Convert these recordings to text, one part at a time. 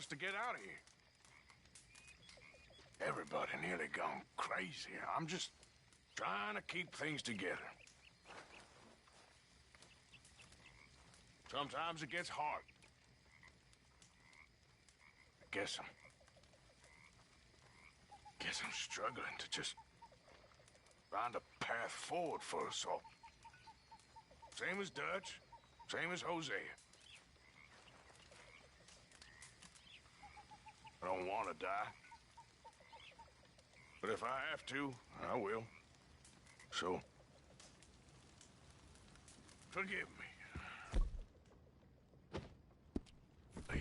us to get out of here. Everybody nearly gone crazy. I'm just trying to keep things together. Sometimes it gets hard. I guess I'm struggling to just find a path forward for us all. Same as Dutch, same as Hosea. I don't want to die. But if I have to, I will. So, forgive me. Oh, yeah.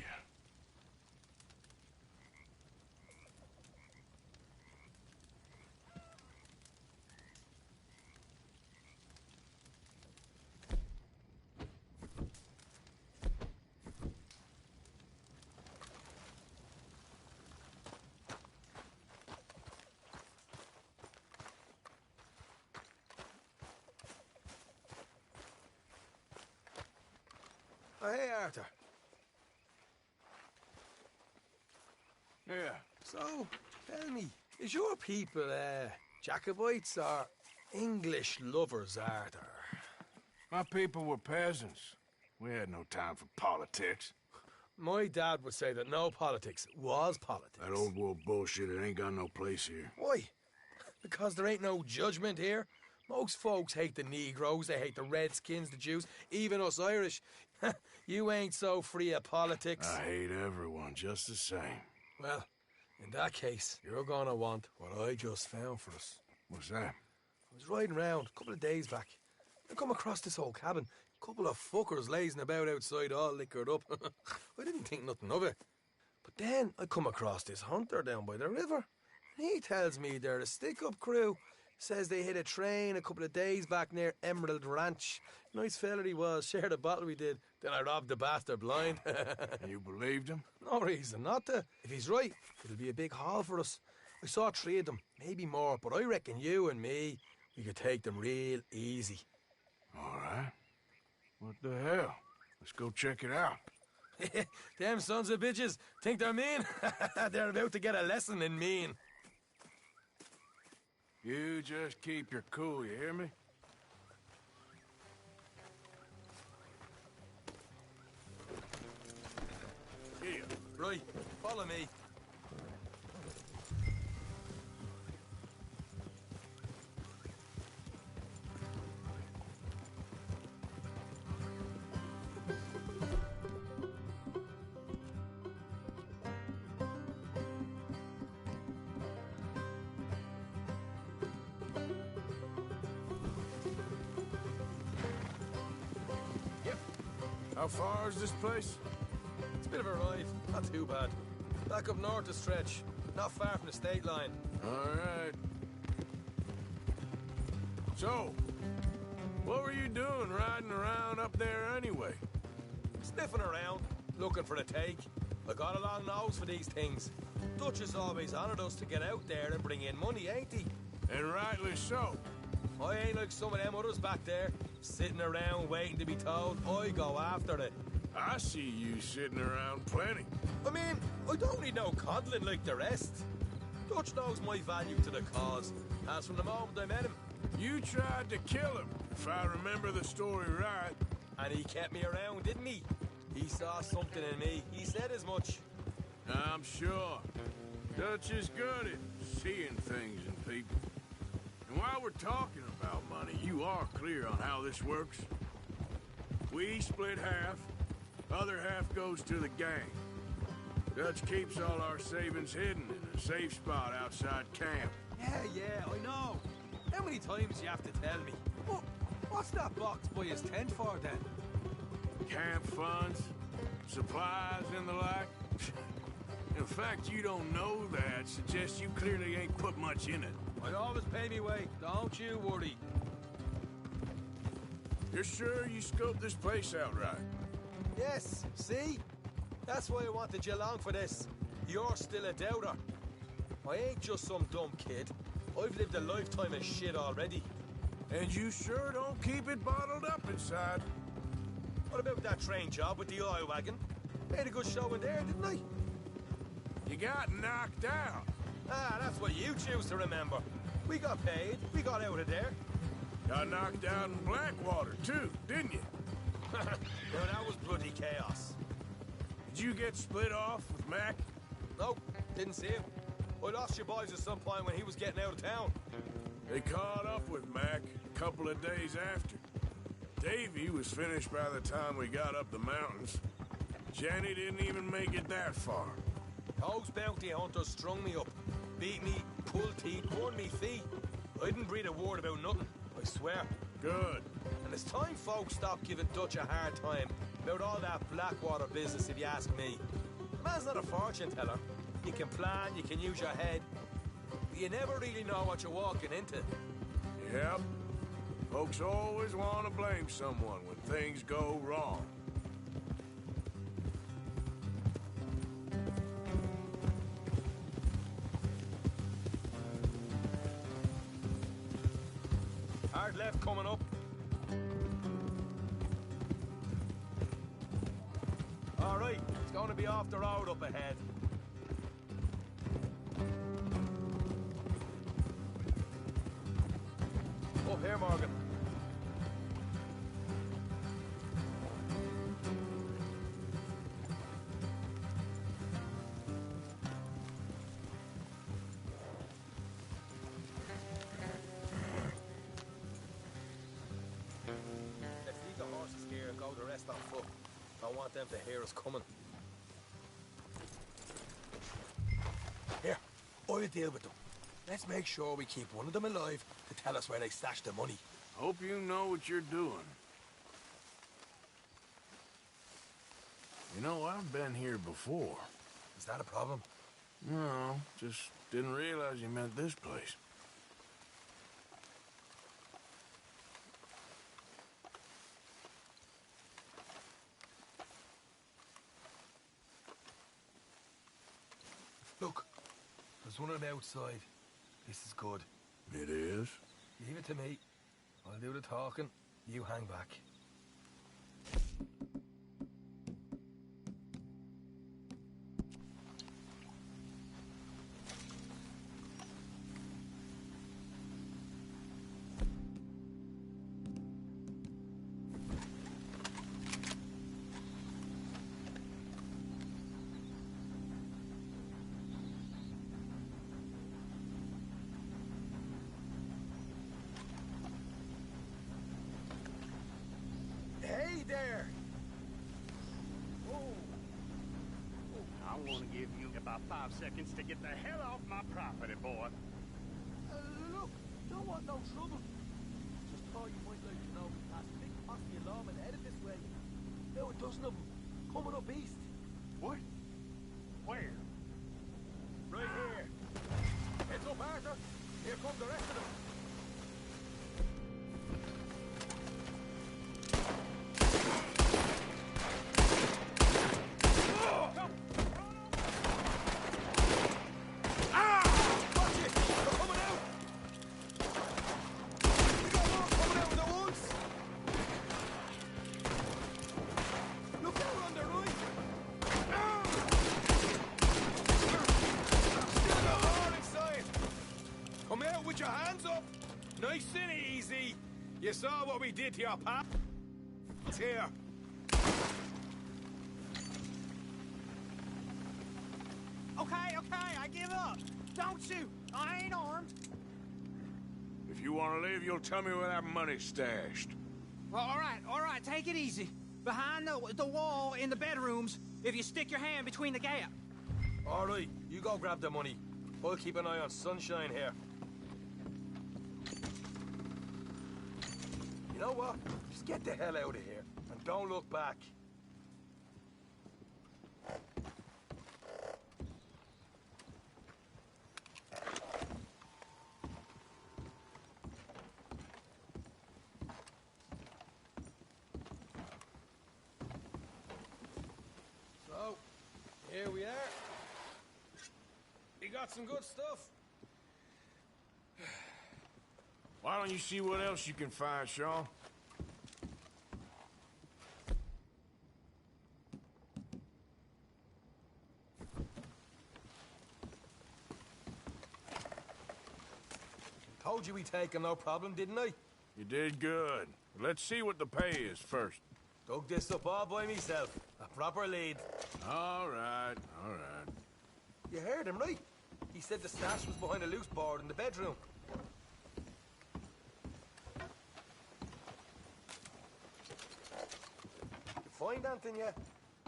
Oh, hey, Arthur. Yeah. So, tell me, is your people, Jacobites or English lovers, Arthur? My people were peasants. We had no time for politics. My dad would say that no politics was politics. That old world bullshit, it ain't got no place here. Why? Because there ain't no judgment here. Most folks hate the Negroes, they hate the Redskins, the Jews, even us Irish. You ain't so free of politics. I hate everyone just the same. Well, in that case, you're gonna want what I just found for us. What's that? I was riding around a couple of days back. I come across this old cabin. A couple of fuckers lazing about outside all liquored up. I didn't think nothing of it. But then I come across this hunter down by the river. He tells me they're a stick-up crew. Says they hit a train a couple of days back near Emerald Ranch. Nice fella he was, shared a bottle we did. Then I robbed the bastard blind. You believed him? No reason not to. If he's right, it'll be a big haul for us. I saw 3 of them, maybe more, but I reckon you and me, we could take them real easy. All right. What the hell? Let's go check it out. Them sons of bitches think they're mean. They're about to get a lesson in mean. You just keep your cool, you hear me? Here. Right, follow me. How far is this place? It's a bit of a ride, not too bad. Back up north a stretch, not far from the state line. All right. So, what were you doing riding around up there anyway? Sniffing around, looking for a take. I got a long nose for these things. Dutch has always honoured us to get out there and bring in money, ain't he? And rightly so. I ain't like some of them others back there, sitting around waiting to be told. I go after it. I see you sitting around plenty. I mean, I don't need no coddling like the rest. Dutch knows my value to the cause, as from the moment I met him. You tried to kill him, if I remember the story right. And he kept me around, didn't he? He saw something in me. He said as much. I'm sure. Dutch is good at seeing things in people. And while we're talking about money, you are clear on how this works. We split half, other half goes to the gang. Dutch keeps all our savings hidden in a safe spot outside camp. Yeah, I know. How many times you have to tell me? What's that box by his tent for then? Camp funds, supplies and the like. In fact, you don't know that suggests you clearly ain't put much in it. I always pay me way, don't you worry. You're sure you scoped this place out right? Yes, see? That's why I wanted you along for this. You're still a doubter. I ain't just some dumb kid. I've lived a lifetime of shit already. And you sure don't keep it bottled up inside. What about that train job with the oil wagon? Made a good show in there, didn't I? got knocked out. Ah, that's what you choose to remember. We got paid. We got out of there. Got knocked out in Blackwater, too, didn't you? Now, that was bloody chaos. Did you get split off with Mac? Nope, didn't see him. I lost your boys at some point when he was getting out of town. They caught up with Mac a couple of days after. Davy was finished by the time we got up the mountains. Jenny didn't even make it that far. Those bounty hunters strung me up. Beat me, pulled teeth, torn me feet. I didn't breathe a word about nothing, I swear. Good. And it's time folks stop giving Dutch a hard time about all that Blackwater business, if you ask me. The man's not a fortune teller. You can plan, you can use your head, but you never really know what you're walking into. Yep. Folks always want to blame someone when things go wrong. Hard left coming up. All right, it's going to be off the road up ahead. Up here, Morgan. Let's leave the horses here and go the rest on foot. Don't want them to hear us coming. Here, I'll deal with them. Let's make sure we keep one of them alive to tell us where they stashed the money. Hope you know what you're doing. You know, I've been here before. Is that a problem? No, just didn't realize you meant this place. Look, there's one on the outside. This is good. It is? Leave it to me. I'll do the talking. You hang back. Hey there! I want to give you about 5 seconds to get the hell off my property, boy. Look, don't want no trouble. Just thought you might like to know we passed a big posse of lawmen headed this way. Now a dozen of them, coming up east. What? Where? Right here. Heads up, Arthur. Here come the rest of them. Come out with your hands up. Nice and easy. You saw what we did to your pal. It's here. Okay, I give up. Don't shoot. I ain't armed. If you want to leave, you'll tell me where that money's stashed. Well, all right, take it easy. Behind the wall in the bedrooms, if you stick your hand between the gap. All right, you go grab the money. I'll keep an eye on Sunshine here. You know what? Just get the hell out of here and don't look back. So, here we are. We got some good stuff. Why don't you see what else you can find, Sean? Told you we'd take him, no problem, didn't I? You did good. Let's see what the pay is first. Dug this up all by myself. A proper lead. All right, all right. You heard him, right? He said the stash was behind a loose board in the bedroom. You find anything yet?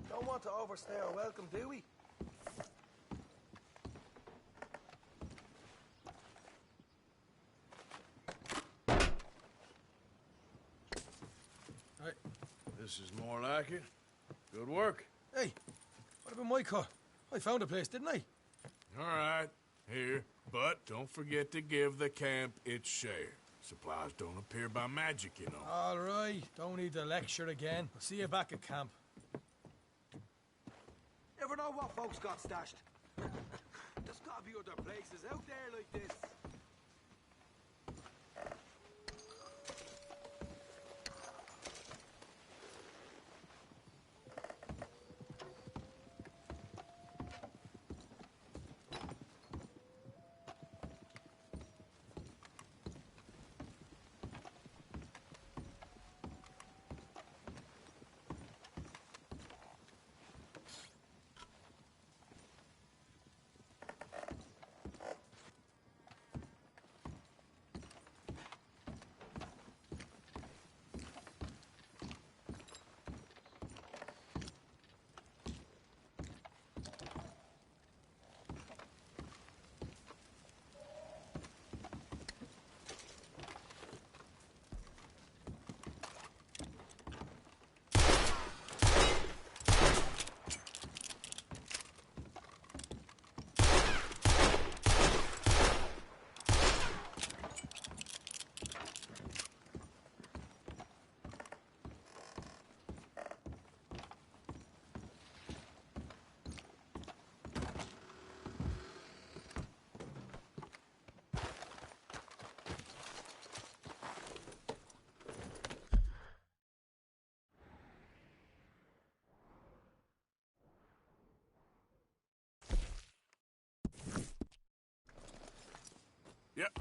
Don't want to overstay our welcome, do we? Right. This is more like it. Good work. Hey, what about my car? I found a place, didn't I? All right, here. But don't forget to give the camp its share. Supplies don't appear by magic, you know. All right, don't need to lecture again. I'll see you back at camp. Never know what folks got stashed. There's gotta be other places out there like this. Yep.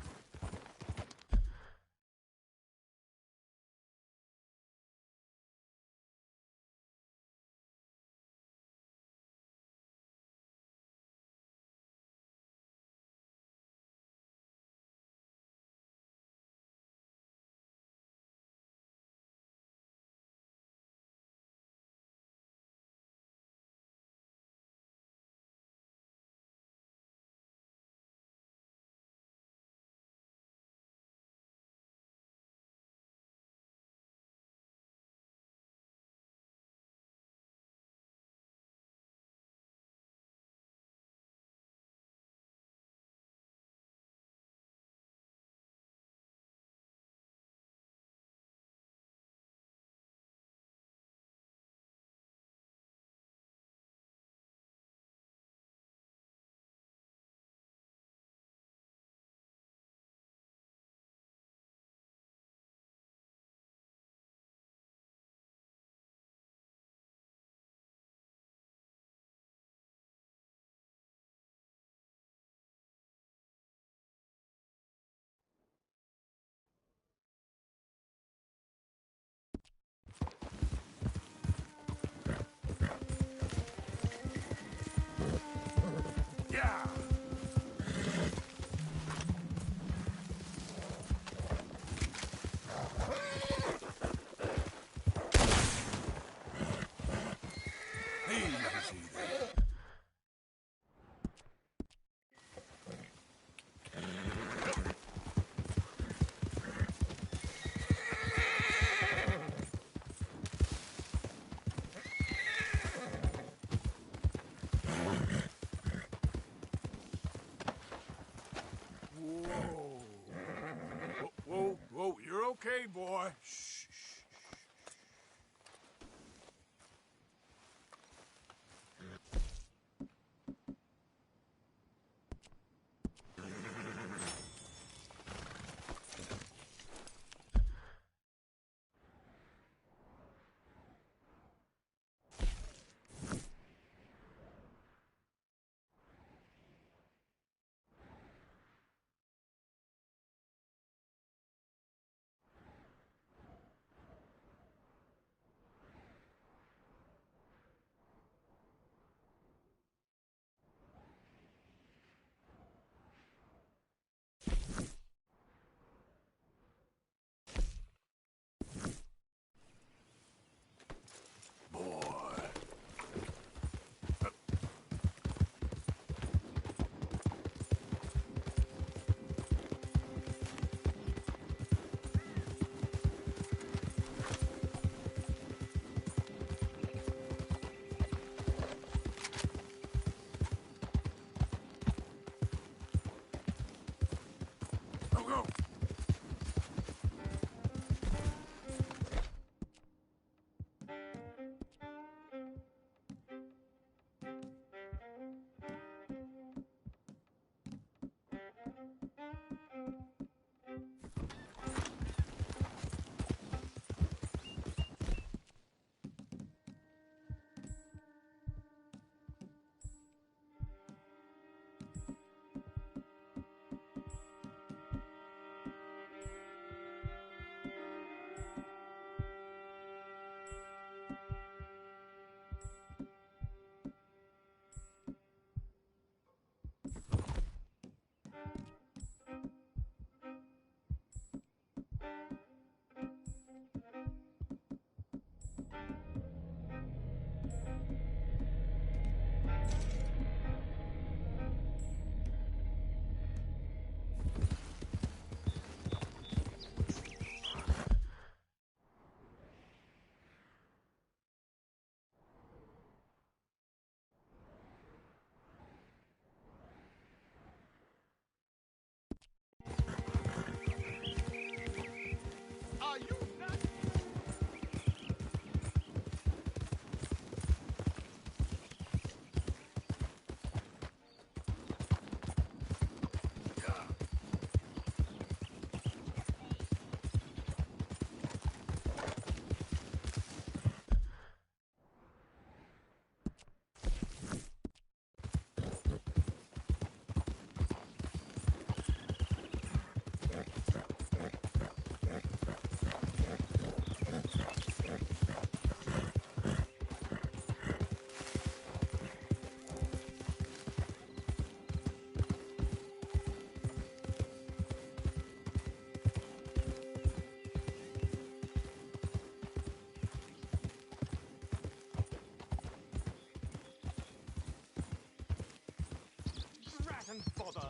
and bother.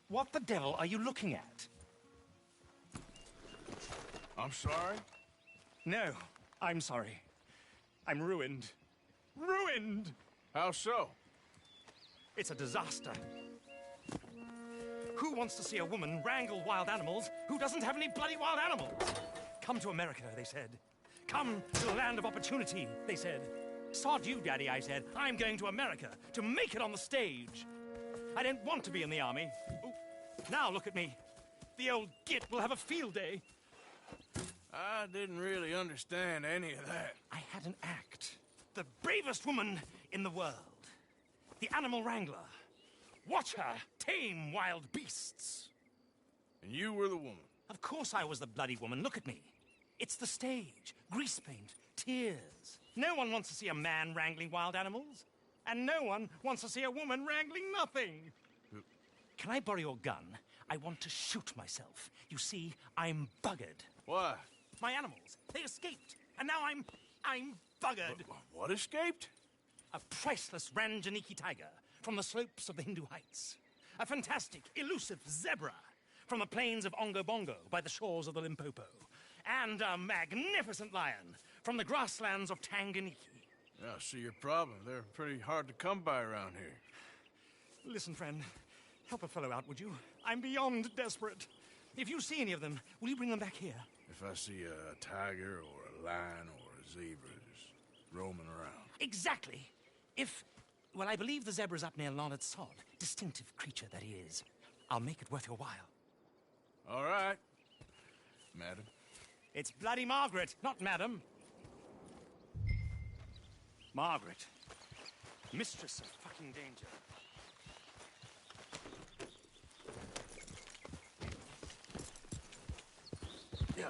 What the devil are you looking at? I'm sorry? No, I'm sorry. I'm ruined. Ruined! How so? It's a disaster. Who wants to see a woman wrangle wild animals who doesn't have any bloody wild animals? Come to America, they said. Come to the land of opportunity, they said. Sod you, Daddy, I said. I'm going to America to make it on the stage. I don't want to be in the army. Ooh, now look at me. The old git will have a field day. I didn't really understand any of that. I had an act. The bravest woman in the world. The animal wrangler. Watch her tame wild beasts. And you were the woman. Of course I was the bloody woman. Look at me. It's the stage. Grease paint. Tears. No one wants to see a man wrangling wild animals. And no one wants to see a woman wrangling nothing. Can I borrow your gun? I want to shoot myself. You see, I'm buggered. Why? My animals, they escaped. And now I'm buggered. What escaped? A priceless Ranjaniki tiger from the slopes of the Hindu Heights. A fantastic, elusive zebra from the plains of Ongo Bongo by the shores of the Limpopo. And a magnificent lion from the grasslands of Tanganyika. Yeah, I see your problem. They're pretty hard to come by around here. Listen, friend, help a fellow out, would you? I'm beyond desperate. If you see any of them, will you bring them back here? If I see a tiger or a lion or a zebra just roaming around. Exactly. Well, I believe the zebra's up near Larned Sod. Distinctive creature that he is. I'll make it worth your while. All right, madam. It's bloody Margaret, not madam. Margaret. Mistress of fucking danger. Yeah.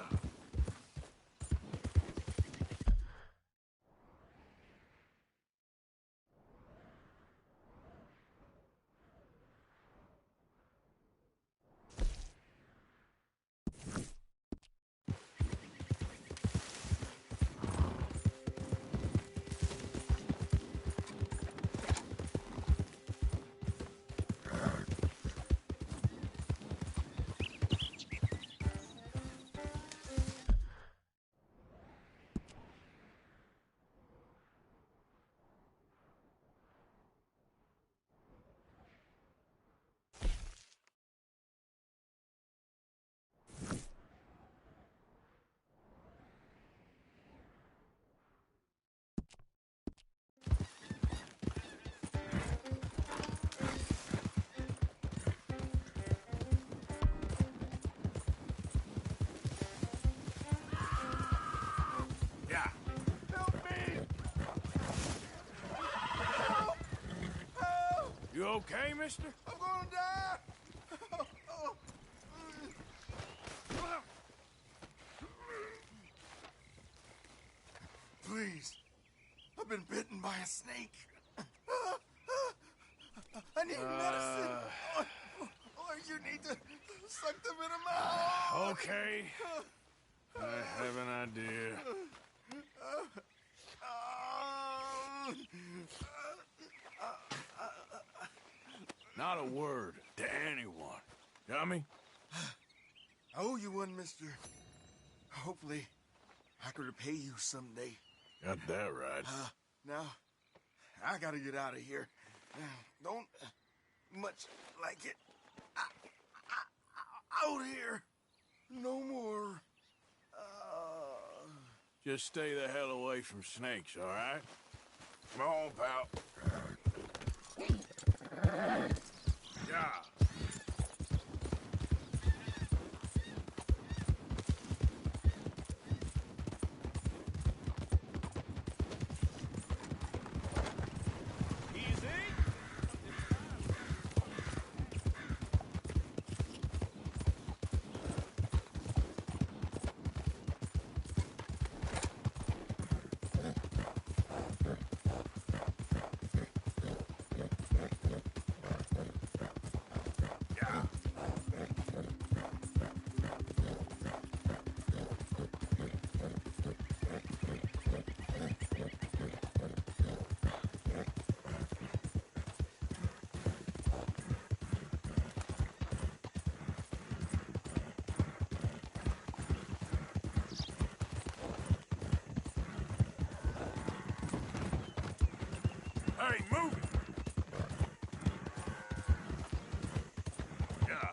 You okay, mister? I'm gonna die! Please. I've been bitten by a snake. I need medicine. Or you need to suck the venom out. Okay. I have an idea. Not a word to anyone. Got me? I owe you one, mister. Hopefully, I could repay you someday. Got that right. Now, I gotta get out of here. Don't much like it. Out here. No more. Just stay the hell away from snakes, all right? Come on, pal. Yeah. Hey, move it! Yeah.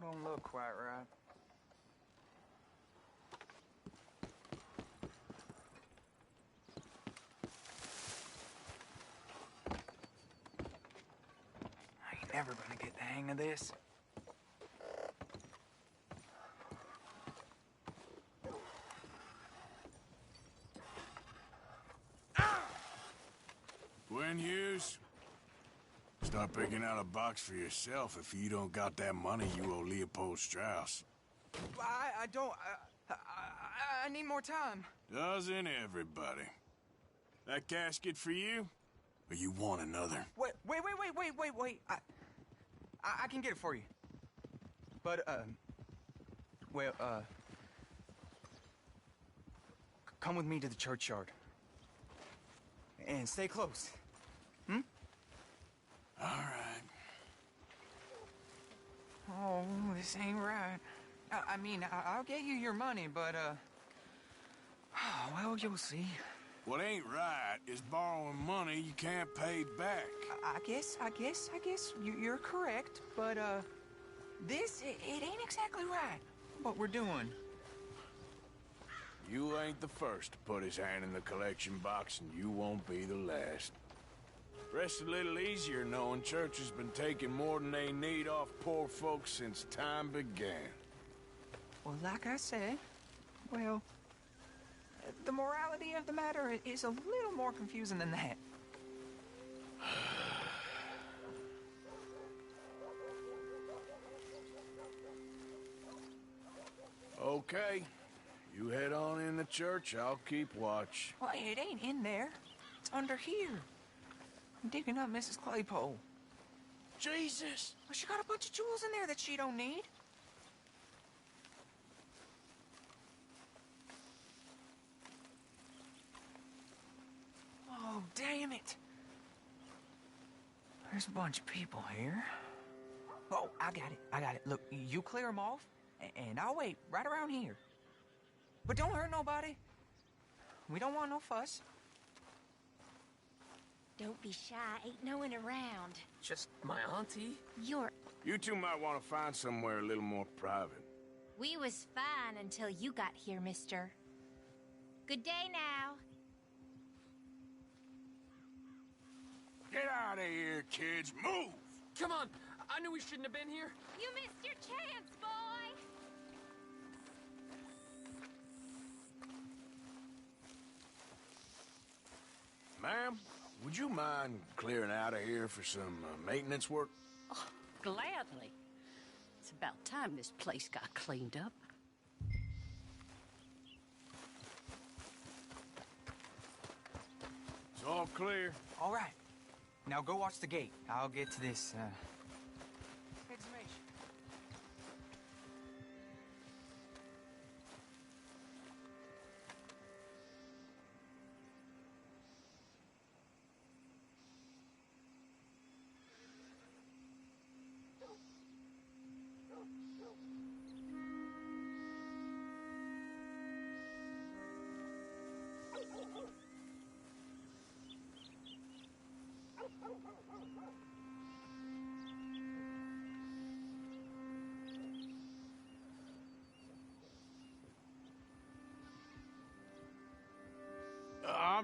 Don't look quite right. I ain't never gonna get the hang of this. Gwen Hughes, start picking out a box for yourself if you don't got that money you owe Leopold Strauss. I don't. I need more time. Doesn't everybody? That casket for you? Or you want another? Wait. I can get it for you. But, come with me to the churchyard. And stay close. Hmm? All right. Oh, this ain't right. I mean, I'll get you your money, but, well, you'll see. What ain't right is borrowing money you can't pay back. I guess you're correct, but, this, it ain't exactly right, what we're doing. You ain't the first to put his hand in the collection box, and you won't be the last. Rest a little easier knowing church has been taking more than they need off poor folks since time began. Well, like I said, well, the morality of the matter is a little more confusing than that. Okay. You head on in the church, I'll keep watch. Well, it ain't in there. It's under here. I'm digging up Mrs. Claypole. Jesus! Well, she got a bunch of jewels in there that she don't need. Oh, damn it. There's a bunch of people here. Oh, I got it. Look, you clear them off, and I'll wait right around here. But don't hurt nobody. We don't want no fuss. Don't be shy, ain't no one around. Just my auntie? You two might want to find somewhere a little more private. We was fine until you got here, mister. Good day now. Get out of here, kids. Move! Come on! I knew we shouldn't have been here. You missed your chance, boy! Ma'am, would you mind clearing out of here for some maintenance work? Oh, gladly. It's about time this place got cleaned up. It's all clear. All right. Now go watch the gate. I'll get to this, exhumation.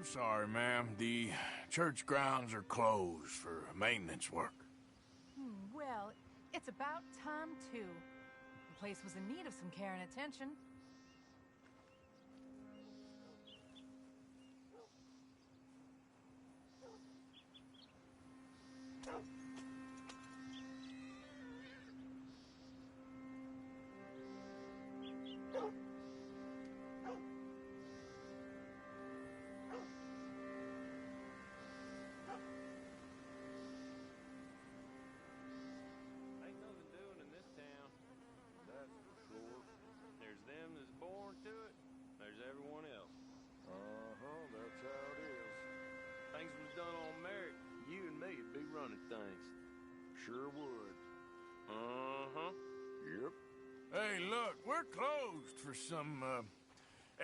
I'm sorry, ma'am. The church grounds are closed for maintenance work. Well, it's about time, too. The place was in need of some care and attention. Ain't nothing doing in this town, that's for sure. There's them that's born to it, there's everyone else. That's how it is. Things was done on merit, you and me would be running things. Sure would. Yep. Hey, look, we're closed for some,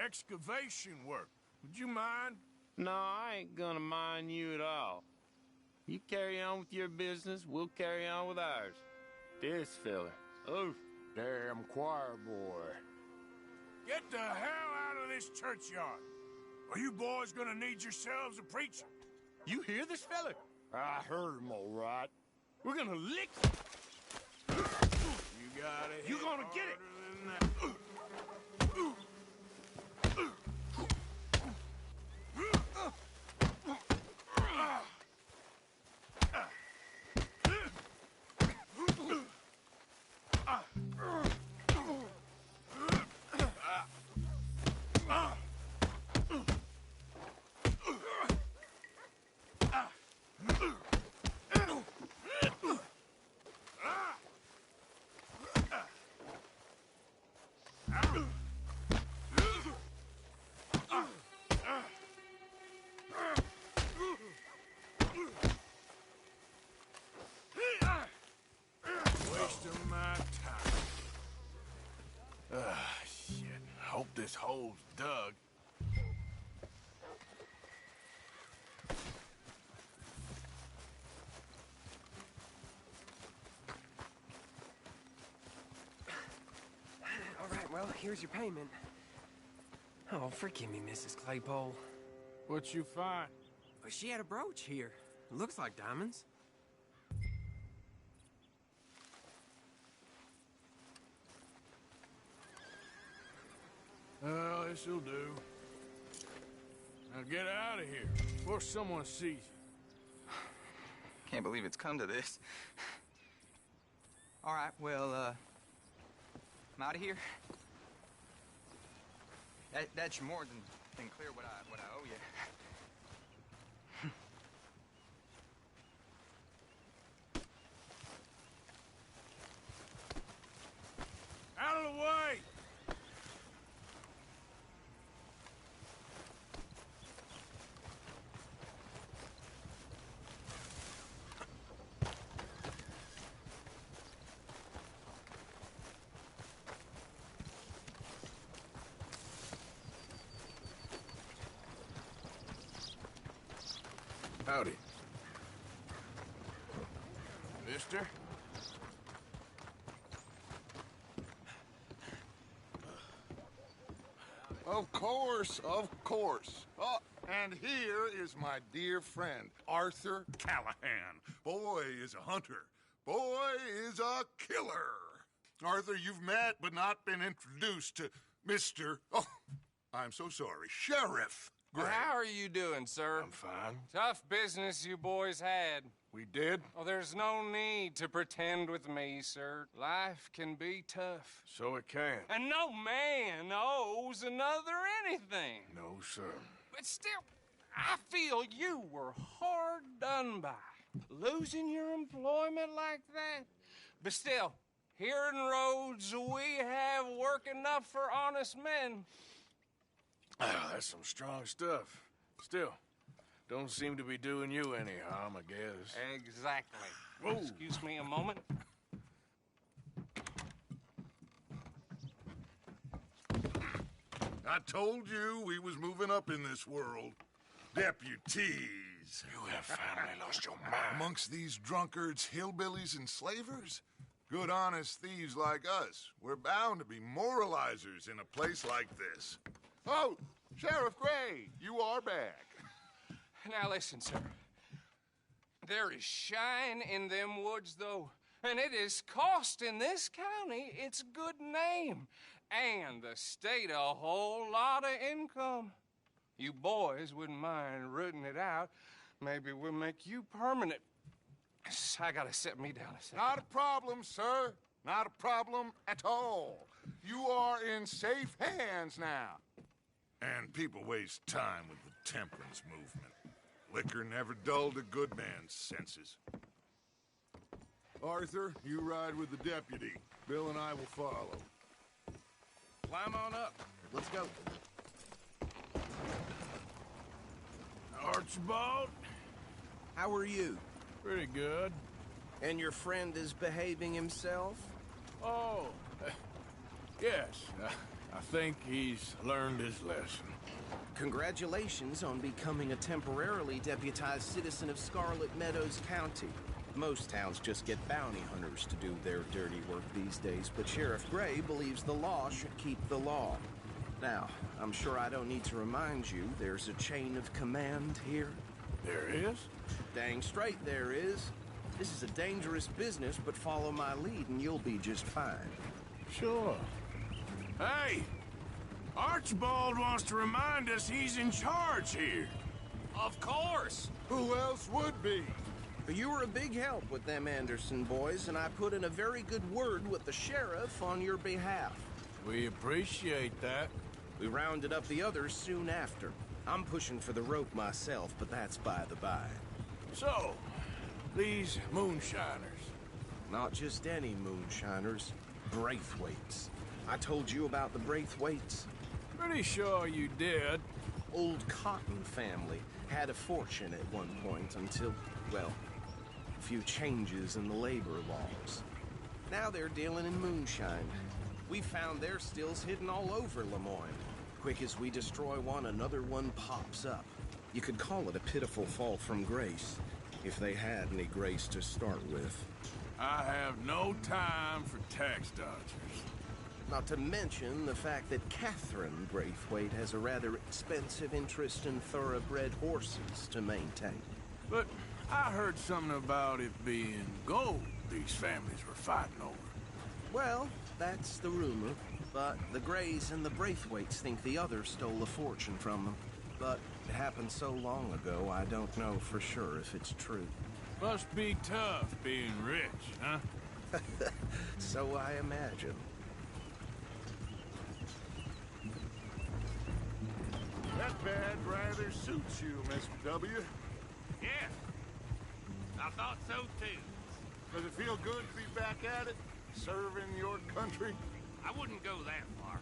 excavation work. Would you mind? No, I ain't gonna mind you at all. You carry on with your business, we'll carry on with ours. This fella, oh, Damn choir boy. Get the hell out of this churchyard. Are you boys gonna need yourselves a preacher? you hear this fella? I heard him all right. We're gonna lick. You got it. You gonna get it. Than that. Wasting my time. Shit. Hope this hole's dug. All right, well, here's your payment. Oh, forgive me, Mrs. Claypole. What you find? But she had a brooch here. Looks like diamonds. Well, this'll do. Now get out of here before someone sees you. Can't believe it's come to this. All right, well, I'm out of here. That's more than clear what I owe you. Out of the way! Howdy. Mister? Of course, of course. Oh, and here is my dear friend, Arthur Callahan. Boy is a hunter. Boy is a killer. Arthur, you've met but not been introduced to Mr. Oh, I'm so sorry, Sheriff Gray. Well, how are you doing, sir? I'm fine. Tough business you boys had. We did? Oh, there's no need to pretend with me, sir. Life can be tough. So it can. And no man owes another anything. No, sir. But still, I feel you were hard done by. Losing your employment like that. But still, here in Rhodes, we have work enough for honest men. Ah, that's some strong stuff. Still, don't seem to be doing you any harm, I guess. Exactly. Whoa. Excuse me a moment. I told you we was moving up in this world. Deputies. You have finally lost your mind. Amongst these drunkards, hillbillies, and slavers? Good, honest thieves like us. We're bound to be moralizers in a place like this. Oh, Sheriff Gray, you are back. Now listen, sir. There is shine in them woods, though, and it is costing this county its good name and the state a whole lot of income. You boys wouldn't mind rooting it out. Maybe we'll make you permanent. I gotta set me down a second. Not a problem, sir. Not a problem at all. You are in safe hands now. And people waste time with the temperance movement. Liquor never dulled a good man's senses. Arthur, you ride with the deputy. Bill and I will follow. Climb on up. Let's go. Archibald? How are you? Pretty good. And your friend is behaving himself? Oh, yes. I think he's learned his lesson. Congratulations on becoming a temporarily deputized citizen of Scarlet Meadows County. Most towns just get bounty hunters to do their dirty work these days, but Sheriff Gray believes the law should keep the law. Now, I'm sure I don't need to remind you, there's a chain of command here. There is? Dang straight there is. This is a dangerous business, but follow my lead and you'll be just fine. Sure. Hey! Archibald wants to remind us he's in charge here. Of course! Who else would be? You were a big help with them Anderson boys, and I put in a very good word with the sheriff on your behalf. We appreciate that. We rounded up the others soon after. I'm pushing for the rope myself, but that's by the by. So, these moonshiners. Not just any moonshiners. Braithwaites. I told you about the Braithwaites? Pretty sure you did. Old Cotton family had a fortune at one point until, well, a few changes in the labor laws. Now they're dealing in moonshine. We found their stills hidden all over Lemoyne. Quick as we destroy one, another one pops up. You could call it a pitiful fall from grace, if they had any grace to start with. I have no time for tax dodgers. Not to mention the fact that Catherine Braithwaite has a rather expensive interest in thoroughbred horses to maintain. But I heard something about it being gold these families were fighting over. Well, that's the rumor. But the Grays and the Braithwaites think the others stole a fortune from them. But it happened so long ago, I don't know for sure if it's true. Must be tough being rich, huh? So I imagine. That bad rather suits you, Mr. W. Yeah, I thought so too. Does it feel good to be back at it? Serving your country? I wouldn't go that far.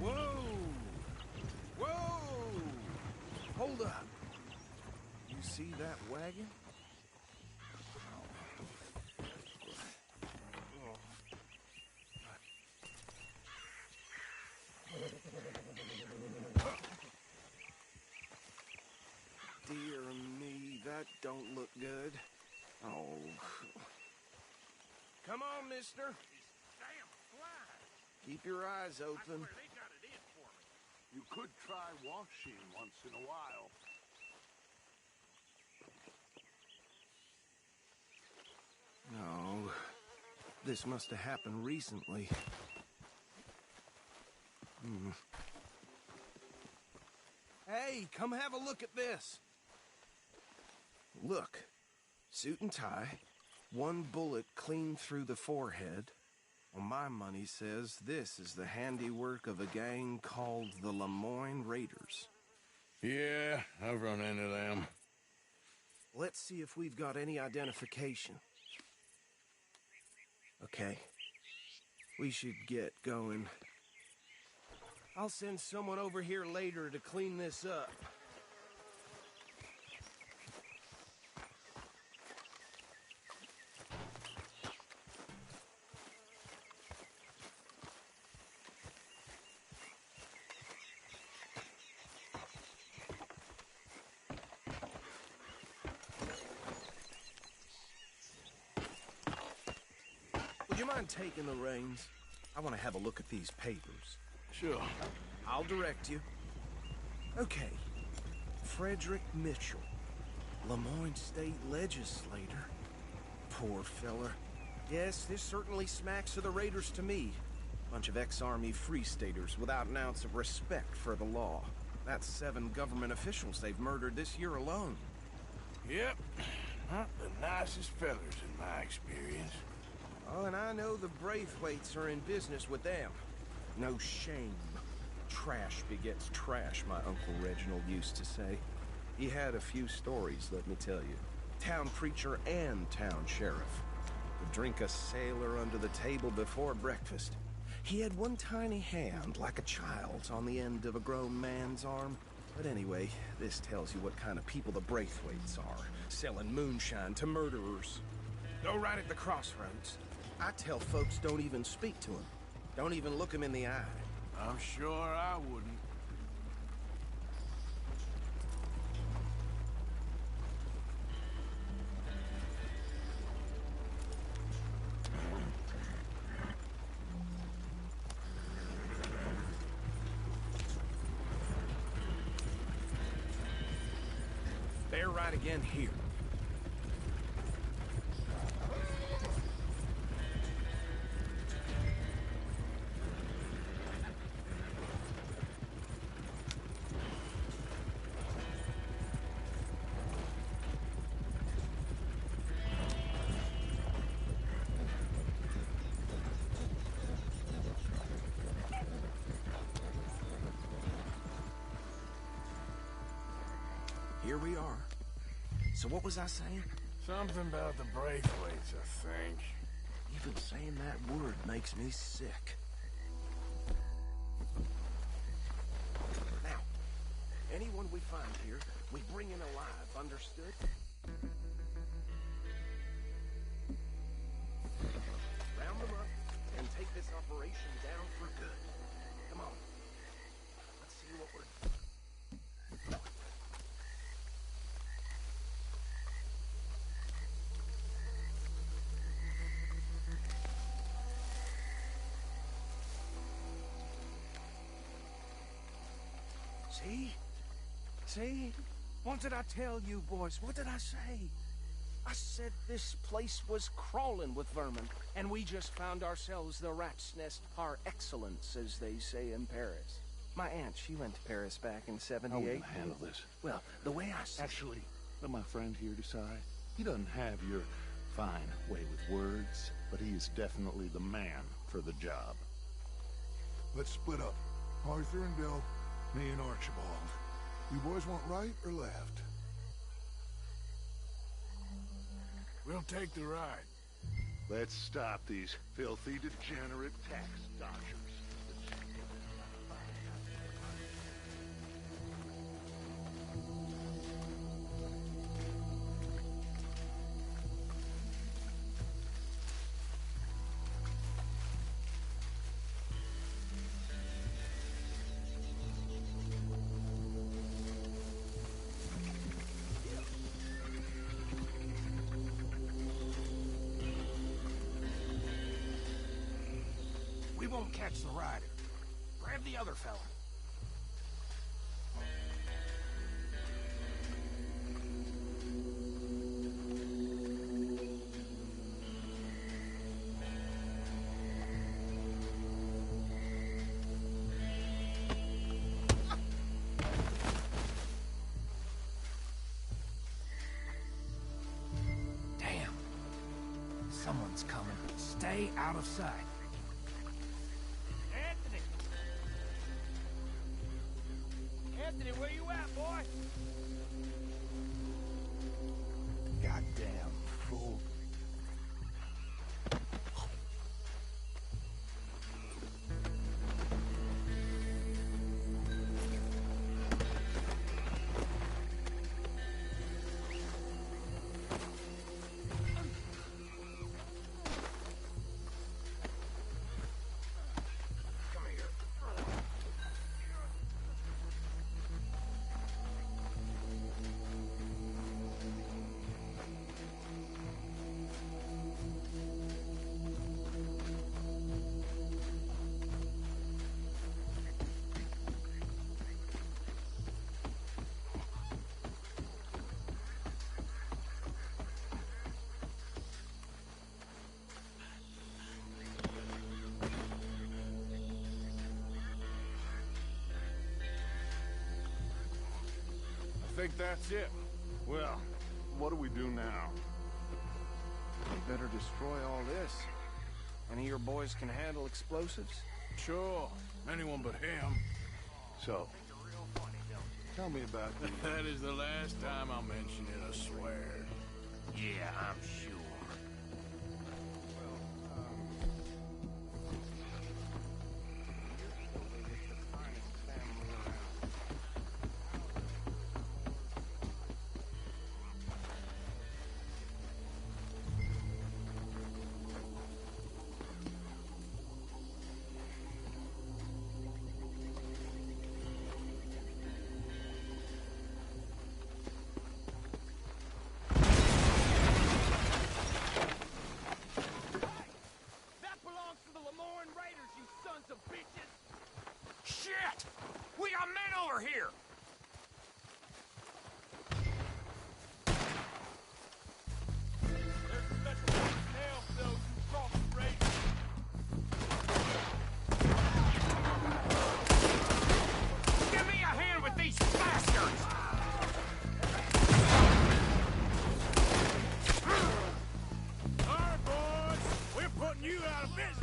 Whoa! Whoa! Hold up. You see that wagon? Dear me, that don't look good. Oh. Come on, mister. Damn fly. Keep your eyes I open. swear they got it in for me. You could try washing once in a while. No. This must have happened recently. Hey, come have a look at this. Look. Suit and tie. One bullet clean through the forehead. Well, my money says this is the handiwork of a gang called the Lemoyne Raiders. Yeah, I've run into them. Let's see if we've got any identification. Okay. We should get going. I'll send someone over here later to clean this up. Would you mind taking the reins? I want to have a look at these papers. Sure. I'll direct you. Okay. Frederick Mitchell, Lemoyne State Legislator. Poor feller. Yes, this certainly smacks of the Raiders to me. Bunch of ex-Army Free Staters without an ounce of respect for the law. That's 7 government officials they've murdered this year alone. Yep. Not the nicest fellers in my experience. Oh, and I know the Braithwaites are in business with them. No shame. Trash begets trash, my Uncle Reginald used to say. He had a few stories, let me tell you. Town preacher and town sheriff. Would drink a sailor under the table before breakfast. He had one tiny hand, like a child's, on the end of a grown man's arm. But anyway, this tells you what kind of people the Braithwaites are. Selling moonshine to murderers. Go right at the crossroads. I tell folks don't even speak to him. Don't even look him in the eye. I'm sure I wouldn't. They're right again here. Here we are. So what was I saying? Something about the Braithwaites, I think. Even saying that word makes me sick. Now, anyone we find here, we bring in alive, understood? Round them up and take this operation down for good. Come on. Let's see what we're... See? See? What did I tell you, boys? What did I say? I said this place was crawling with vermin, and we just found ourselves the rat's nest par excellence, as they say in Paris. My aunt, she went to Paris back in '78. How are we gonna handle this? Well, the way I see... Actually, let my friend here decide. He doesn't have your fine way with words, but he is definitely the man for the job. Let's split up. Arthur and Bill, me and Archibald. You boys want right or left? We'll take the ride. Let's stop these filthy, degenerate tax dodgers. We won't catch the rider. Grab the other fella. Damn. Someone's coming. Stay out of sight. Anthony, where you at, boy? Goddamn fool. think that's it. Well, what do we do now? We better destroy all this. Any of your boys can handle explosives? Sure, anyone but him. So, tell me about the... That is the last time I'll mention it, I swear. Yeah, I'm sure. Shit! We got men over here! There's a special personnel for those who cross the race. Give me a hand with these bastards! All right, boys, we're putting you out of business.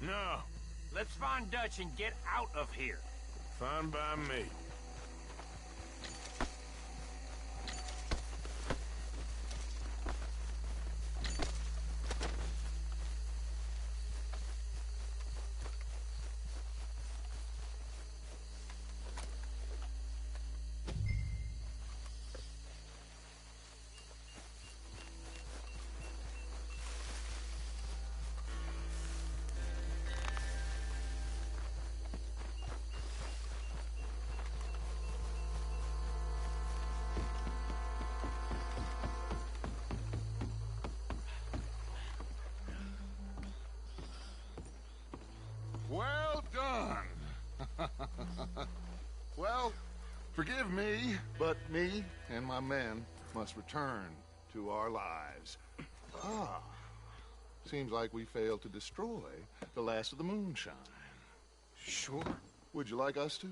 No. Let's find Dutch and get out of here. Fine by me. Well done. Well, forgive me, but me and my men must return to our lives. Ah, seems like we failed to destroy the last of the moonshine. Sure. Would you like us to?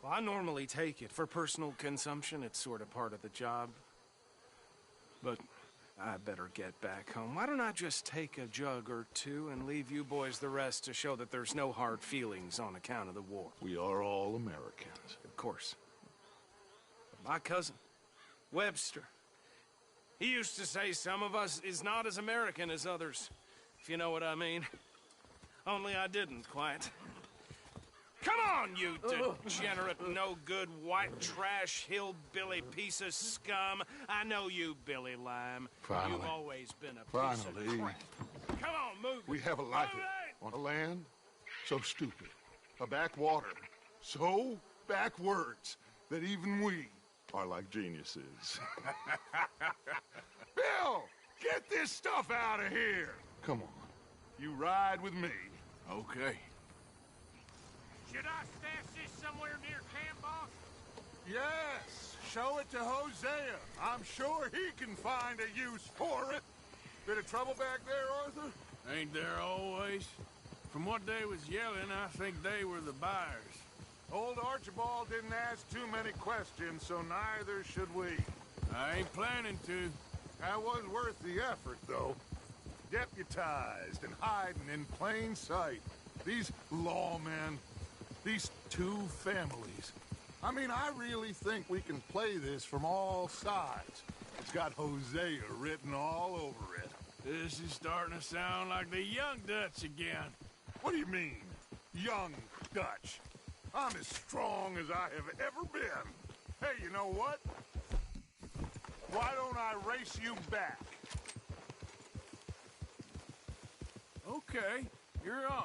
Well, I normally take it. For personal consumption, it's sort of part of the job. But I better get back home. Why don't I just take a jug or two and leave you boys the rest to show that there's no hard feelings on account of the war? We are all Americans. Of course. But my cousin, Webster, he used to say some of us is not as American as others, if you know what I mean. Only I didn't quite. Come on, you degenerate, no-good, white trash, hillbilly piece of scum. I know you, Billy Lime. Finally. You've always been a piece of crap. Come on, move. We have a life on a land so stupid, a backwater so backwards that even we are like geniuses. Bill, get this stuff out of here. Come on, you ride with me. Okay. Should I stash somewhere near camp, boss? Yes, show it to Hosea. I'm sure he can find a use for it. Bit of trouble back there, Arthur? Ain't there always? From what they was yelling, I think they were the buyers. Old Archibald didn't ask too many questions, so neither should we. I ain't planning to. That was worth the effort, though. Deputized and hiding in plain sight. These lawmen, these two families. I mean, I really think we can play this from all sides. It's got Hosea written all over it. This is starting to sound like the Young Dutch again. What do you mean, Young Dutch? I'm as strong as I have ever been. Hey, you know what? Why don't I race you back? Okay, you're on.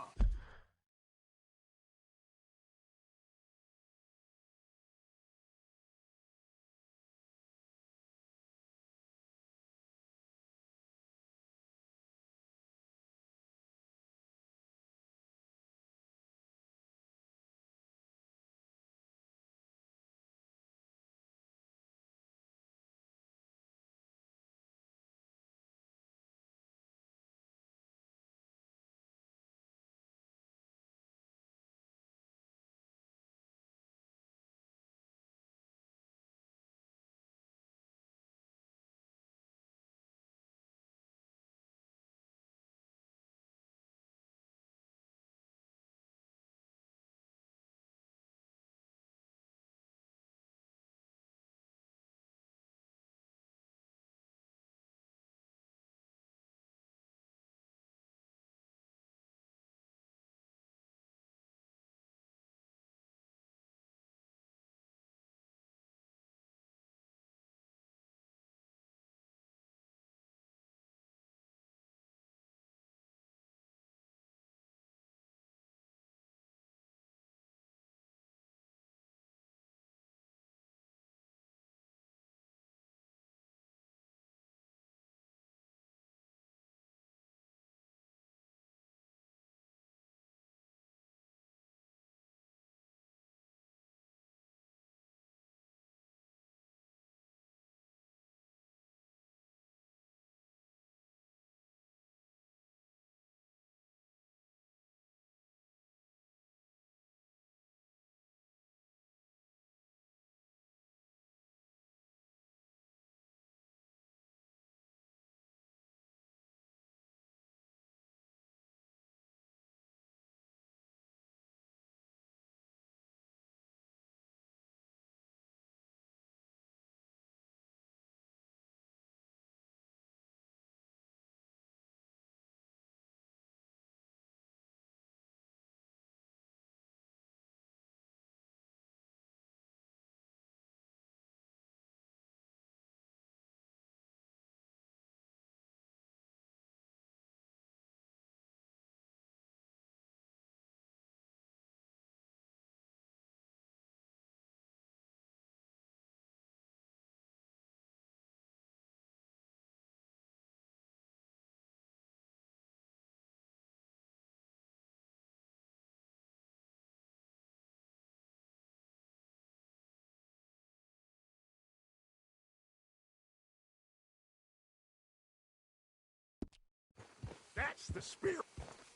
That's the spirit.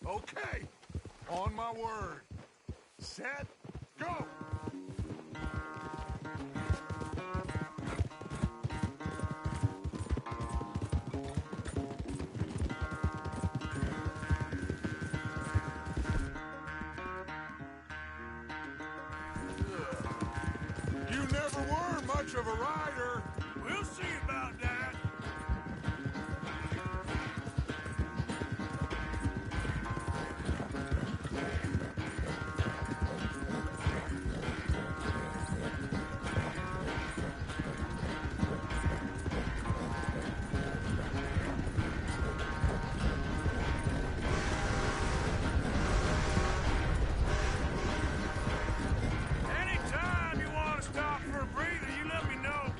Okay, on my word. Set, go! You never were much of a rider. We'll see about that. Anytime you want to stop for a breather, you let me know.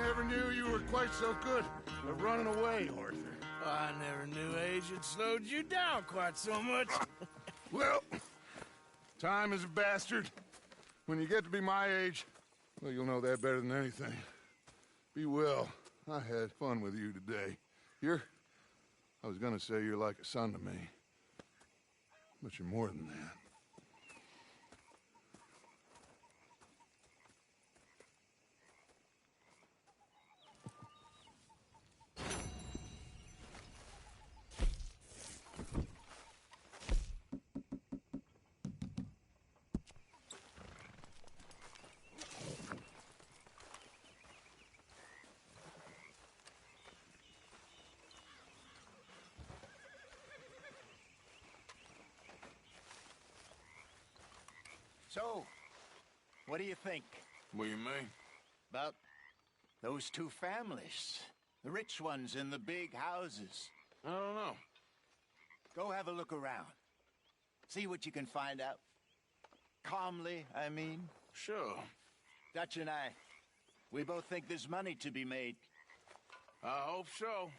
never knew you were quite so good at running away, Arthur. I never knew age had slowed you down quite so much. Well, time is a bastard. When you get to be my age, well, you'll know that better than anything. Be well. I had fun with you today. I was gonna say you're like a son to me. But you're more than that. So, what do you think? What do you mean? About those two families? The rich ones in the big houses. I don't know. Go have a look around. See what you can find out. Calmly, I mean. Sure. Dutch and I, we both think there's money to be made. I hope so.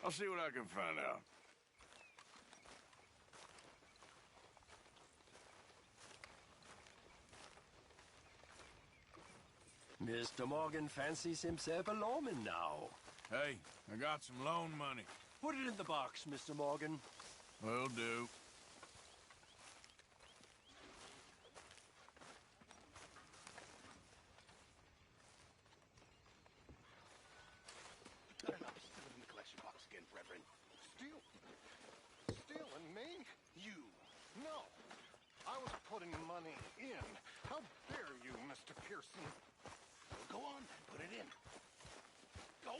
I'll see what I can find out. Mr. Morgan fancies himself a lawman now. Hey, I got some loan money. Put it in the box, Mr. Morgan. Will do. Put it in the collection box again, Reverend. Stealing me? You. No. I was putting money in. How dare you, Mr. Pearson? Go on, put it in. Go on!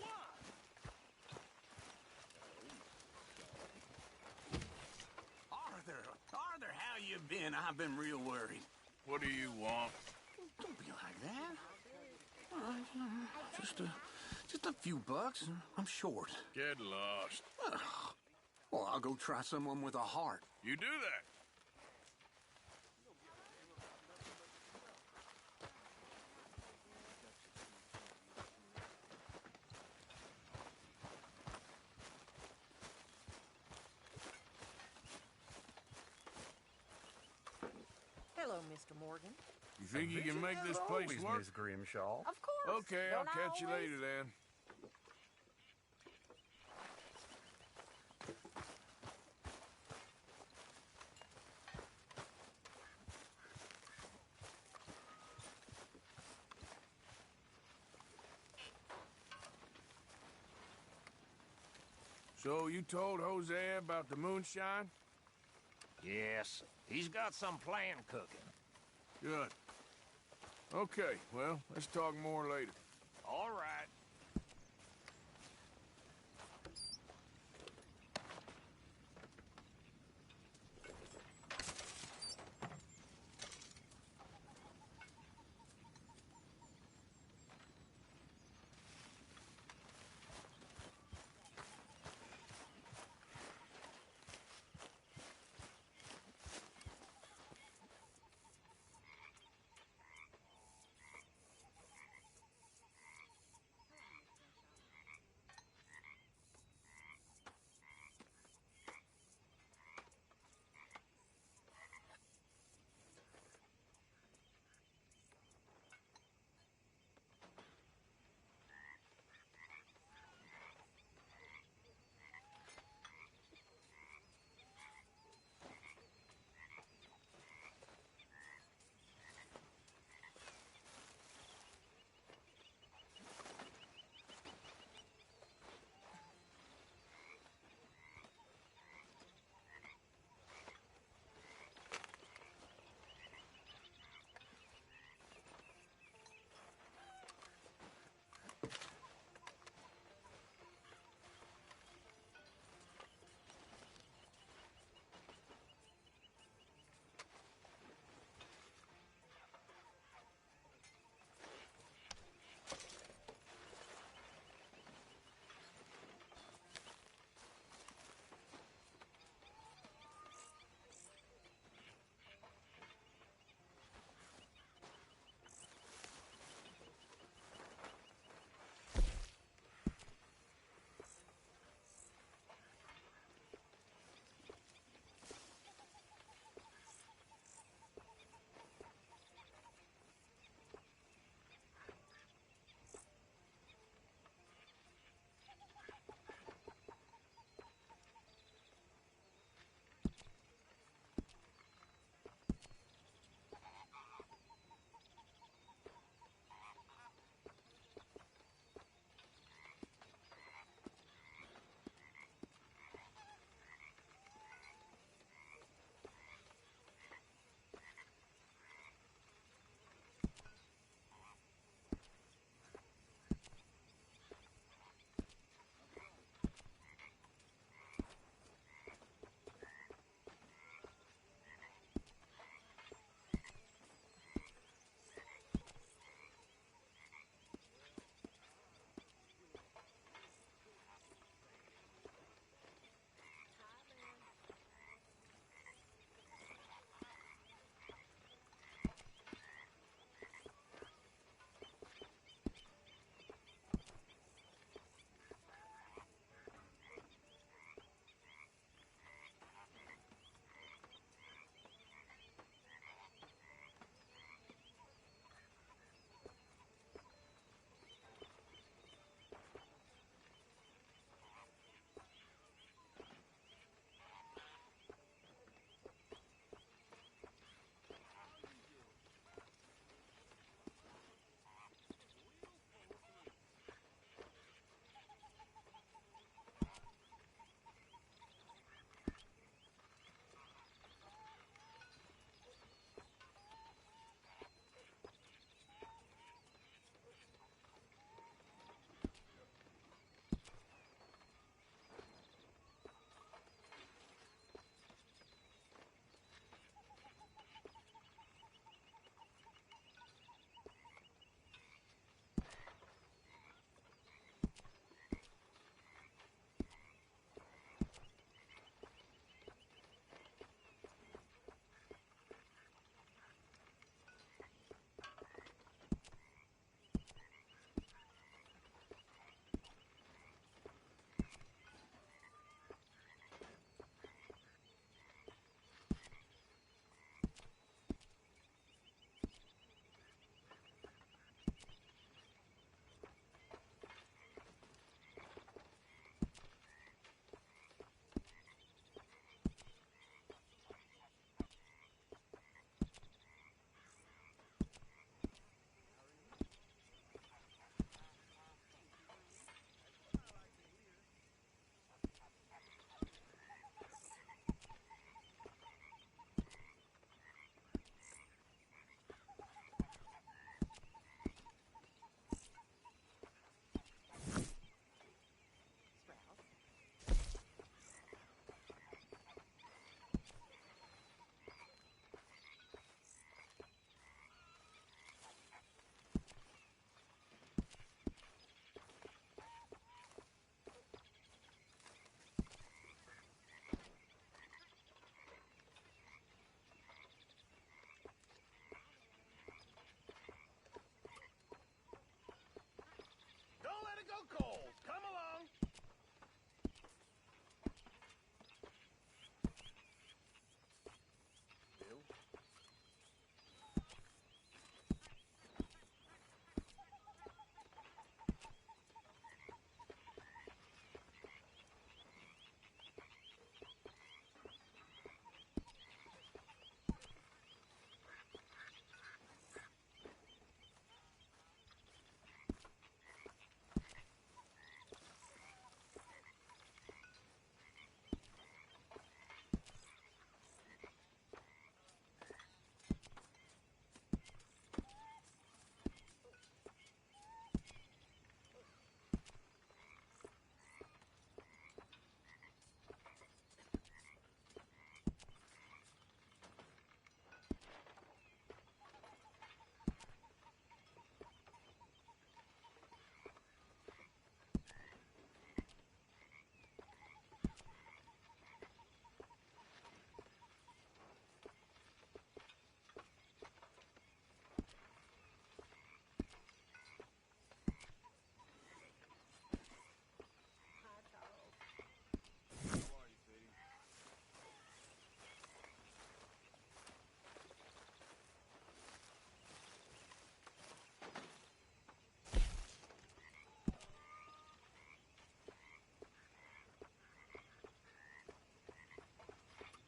Arthur, how you been? I've been real worried. What do you want? Don't be like that. All right, just a few bucks, and I'm short. Get lost. Well, I'll go try someone with a heart. You do that. Hello, Mr. Morgan. You think you can make this place work? Miss Grimshaw. Of course. Okay, I'll catch you later then. So you told Jose about the moonshine? Yes, he's got some plan cooking. Good. Okay, well, let's talk more later. All right. coals. Come along. Bill?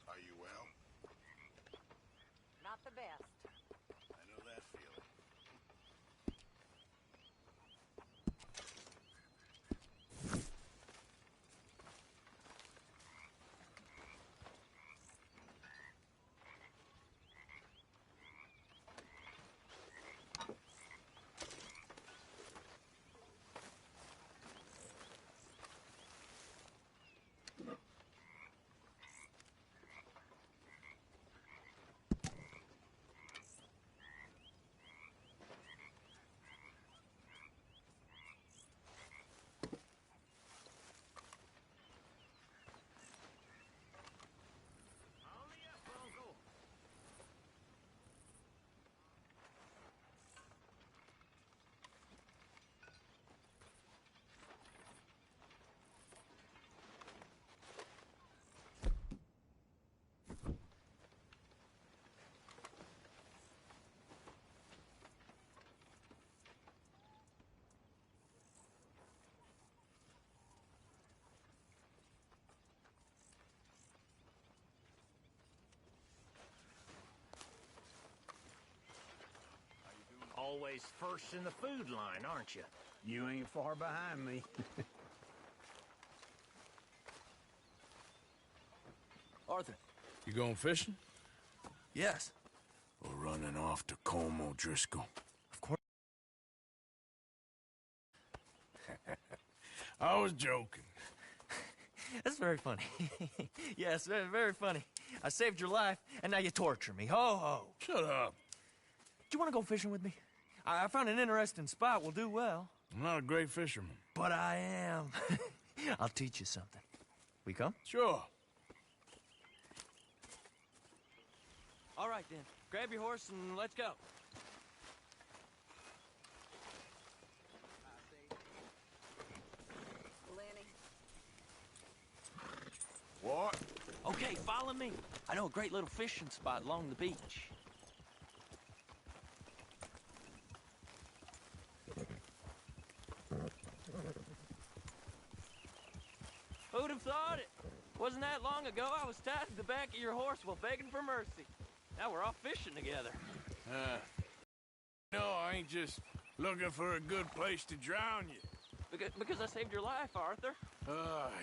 Are you well? Not the best. I know that feeling. Always first in the food line, aren't you? You ain't far behind me. Arthur. You going fishing? Yes. We're running off to Colm O'Driscoll. Of course. I was joking. That's very funny. Yes, very, very funny. I saved your life, and now you torture me. Ho, ho. Shut up. Do you want to go fishing with me? I found an interesting spot. We'll do well. I'm not a great fisherman. But I am. I'll teach you something. We come? Sure. All right, then. Grab your horse and let's go. Lenny. What? Okay, follow me. I know a great little fishing spot along the beach. Who'd have thought it? Wasn't that long ago I was tied to the back of your horse while begging for mercy. Now we're off fishing together. No, I ain't just looking for a good place to drown you. Because I saved your life, Arthur.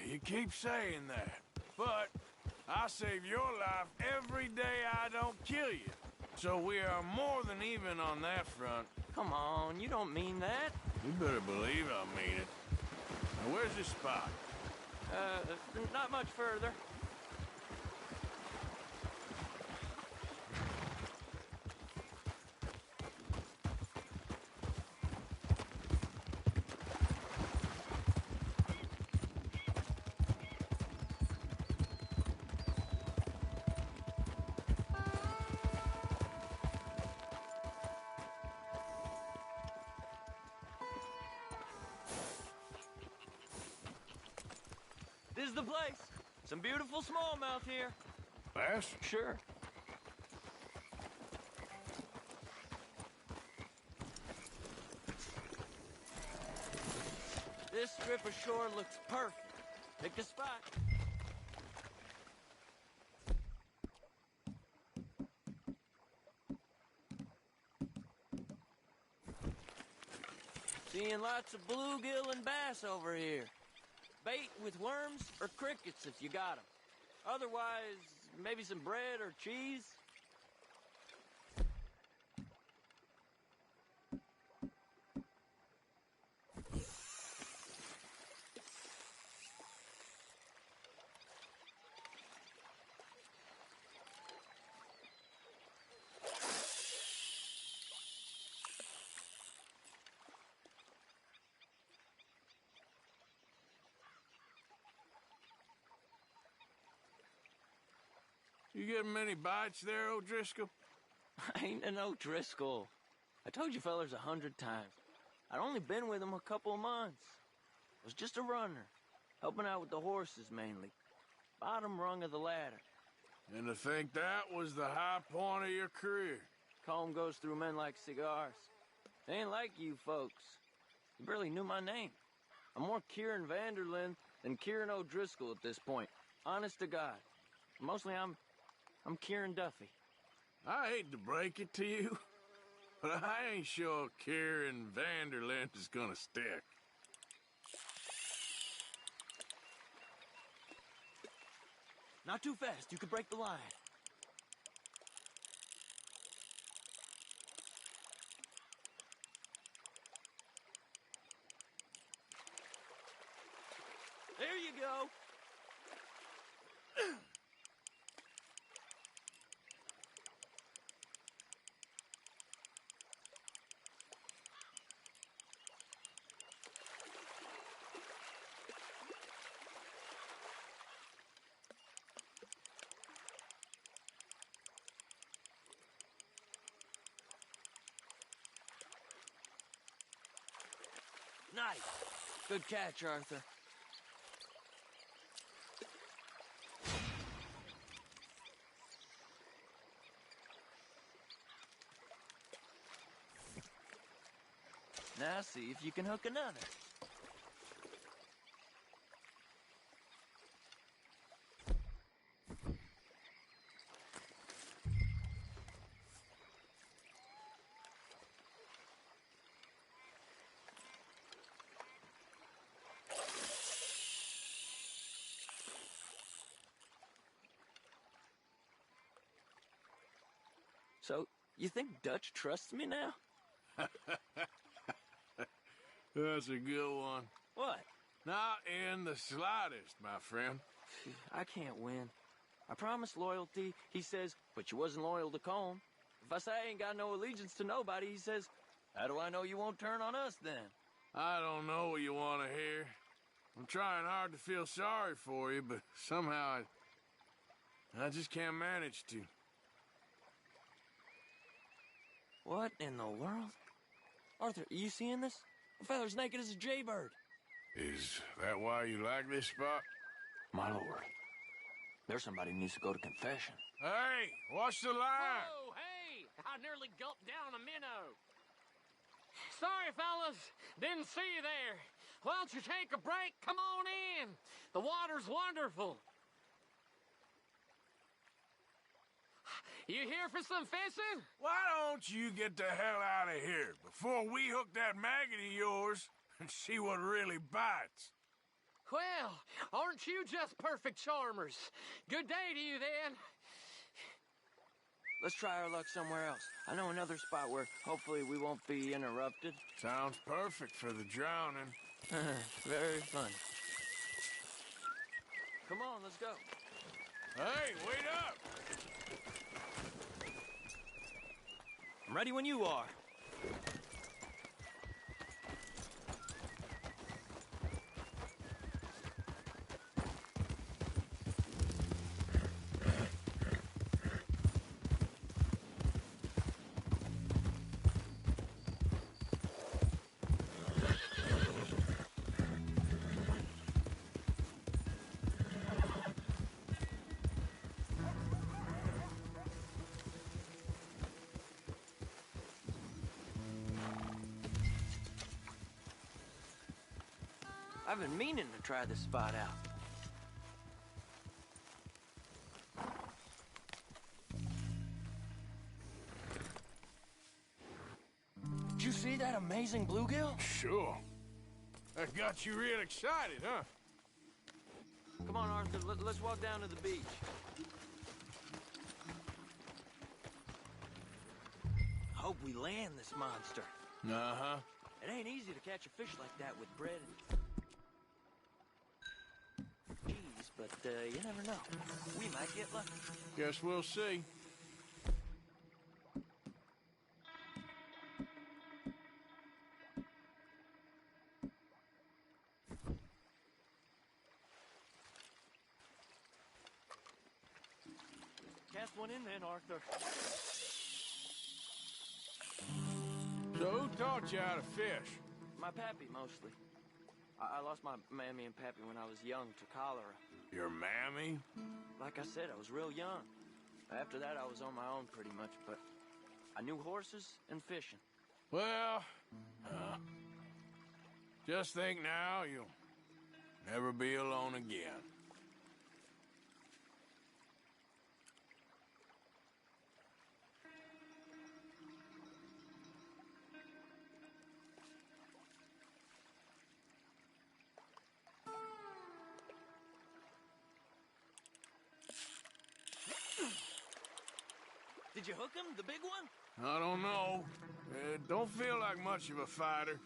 You keep saying that. But I save your life every day I don't kill you. So we are more than even on that front. Come on, you don't mean that. You better believe I mean it. Now, where's this spot? Not much further. is the place. Some beautiful smallmouth here. Bass? Sure. This strip of shore looks perfect. Pick a spot. Seeing lots of bluegill and bass over here. Bait with worms or crickets if you got 'em. Otherwise, maybe some bread or cheese. You getting many bites there, O'Driscoll? I ain't an O'Driscoll. I told you fellers 100 times. I'd only been with him a couple of months. Was just a runner, helping out with the horses mainly. Bottom rung of the ladder. And to think that was the high point of your career. Comb goes through men like cigars. They ain't like you folks. You barely knew my name. I'm more Kieran Vanderlyn than Kieran O'Driscoll at this point. Honest to God. Mostly I'm Kieran Duffy. I hate to break it to you, but I ain't sure Kieran Vanderlyn is gonna stick. Not too fast, you could break the line. There you go. Nice. Good catch, Arthur. Now see if you can hook another. So, you think Dutch trusts me now? That's a good one. What? Not in the slightest, my friend. I can't win. I promised loyalty, he says, but you wasn't loyal to Combe. If I say I ain't got no allegiance to nobody, he says, how do I know you won't turn on us then? I don't know what you want to hear. I'm trying hard to feel sorry for you, but somehow I just can't manage to. What in the world? Arthur, are you seeing this? The feller's naked as a jaybird. Is that why you like this spot? My lord. There's somebody who needs to go to confession. Hey, watch the line! Whoa, hey! I nearly gulped down a minnow. Sorry, fellas. Didn't see you there. Why don't you take a break? Come on in. The water's wonderful. You here for some fishing? Why don't you get the hell out of here before we hook that maggot of yours and see what really bites? Well, aren't you just perfect charmers? Good day to you, then. Let's try our luck somewhere else. I know another spot where hopefully we won't be interrupted. Sounds perfect for the drowning. Very fun. Come on, let's go. Hey, wait up! I'm ready when you are. I've been meaning to try this spot out. Did you see that amazing bluegill? Sure. That got you real excited, huh? Come on, Arthur, let's walk down to the beach. Hope we land this monster. Uh-huh. It ain't easy to catch a fish like that with bread and cheese, but you never know. We might get lucky. Guess we'll see. Cast one in then, Arthur. So who taught you how to fish? My pappy, mostly. I lost my mammy and pappy when I was young to cholera. Your mammy? Like I said, I was real young. After that, I was on my own pretty much, but I knew horses and fishing. Well, just think now you'll never be alone again. Did you hook him, the big one? I don't know. Don't feel like much of a fighter.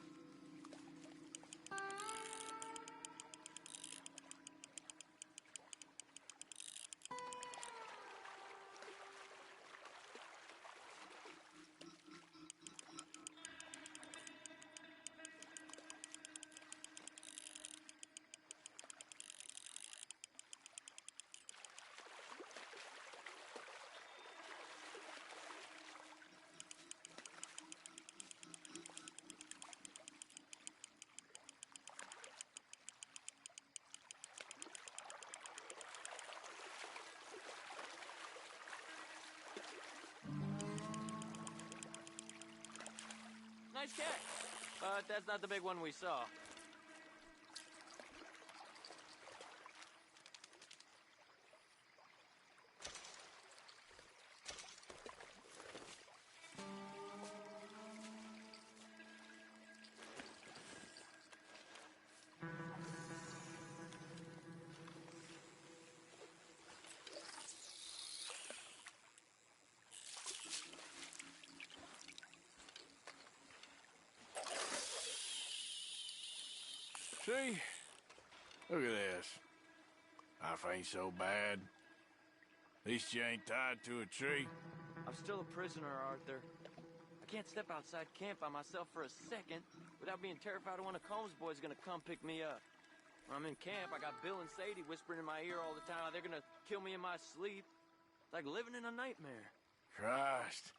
Nice catch. But that's not the big one we saw. See? Look at this. Life ain't so bad. At least you ain't tied to a tree. I'm still a prisoner, Arthur. I can't step outside camp by myself for a second without being terrified of one of Combs' boys gonna come pick me up. When I'm in camp, I got Bill and Sadie whispering in my ear all the time how they're gonna kill me in my sleep. It's like living in a nightmare. Christ.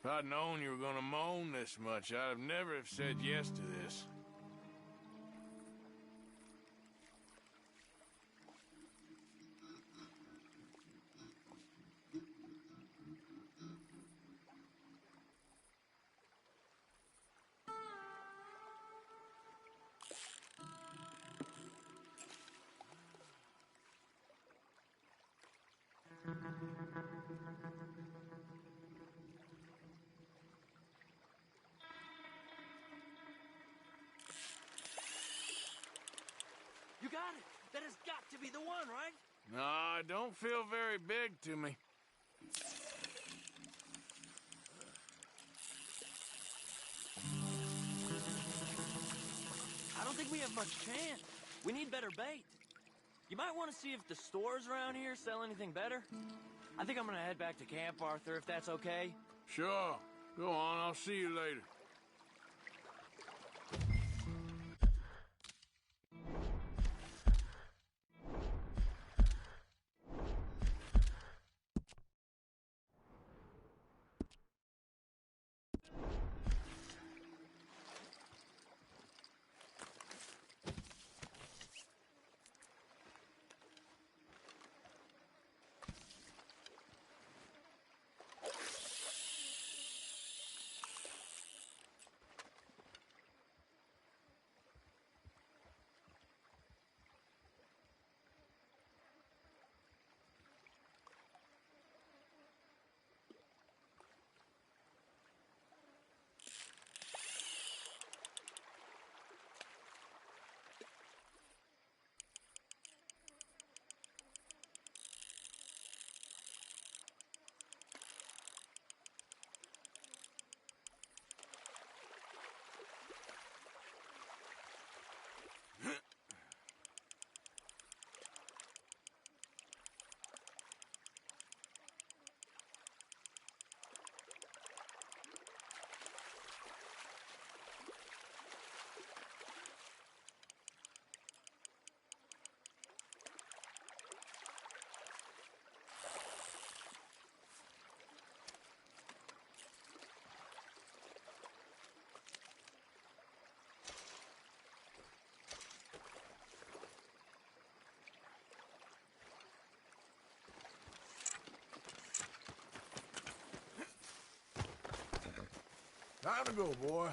If I'd known you were gonna moan this much, I'd have never have said yes to this. You got it! That has got to be the one, right? No, it don't feel very big to me. I don't think we have much chance. We need better bait. You might want to see if the stores around here sell anything better. I think I'm gonna head back to camp, Arthur, if that's okay. Sure. Go on, I'll see you later. Time to go, boy.